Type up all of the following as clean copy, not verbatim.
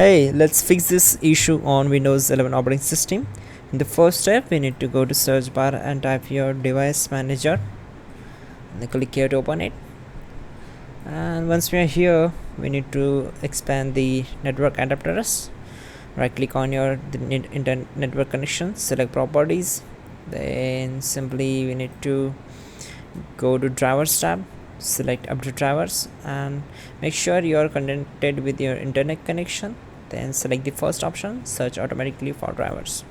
Hey, let's fix this issue on Windows 11 operating system. In the first step, we need to go to search bar and type your device manager and then click here to open it. And once we are here, we need to expand the network adapters. Right click on your internet network connection, select properties, then simply we need to go to drivers tab, select update drivers and make sure you are connected with your internet connection. Then select the first option, search automatically for drivers.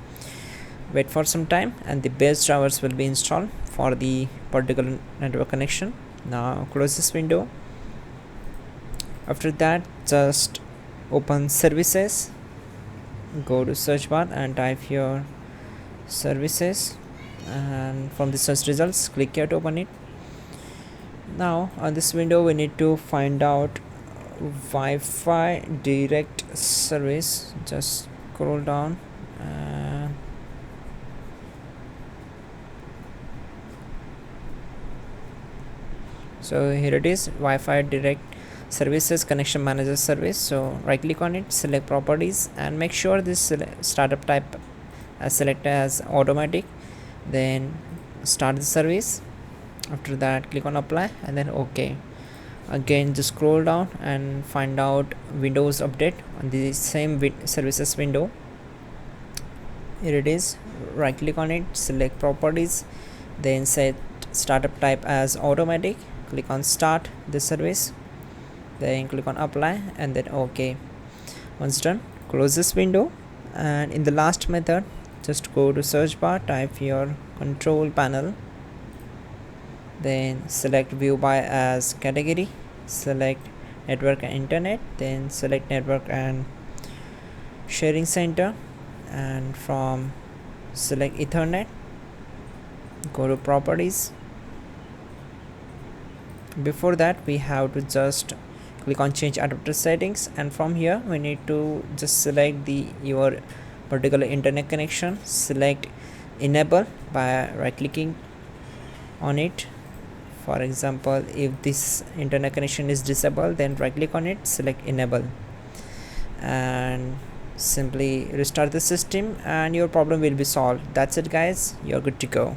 Wait for some time and the base drivers will be installed for the particular network connection. Now close this window. After that, just open services, go to search bar and type your services, and from the search results click here to open it. Now on this window we need to find out Wi-Fi direct service. Just scroll down and so here it is, Wi-Fi direct services connection manager service. So right click on it, select properties and make sure this startup type as select as automatic, then start the service. After that click on apply and then OK. Again just scroll down and find out Windows update on the same services window. Here it is, right click on it, select properties, then set startup type as automatic, click on start the service, then click on apply and then OK. Once done, close this window and in the last method just go to search bar, type your control panel, then select view by as category, select network and internet, then select network and sharing center, and from select Ethernet, go to properties. Before that we have to just click on change adapter settings, and from here we need to just select your particular internet connection, select enable by right clicking on it. For example, if this internet connection is disabled, then right click on it, select enable and simply restart the system and your problem will be solved. That's it guys, you're good to go.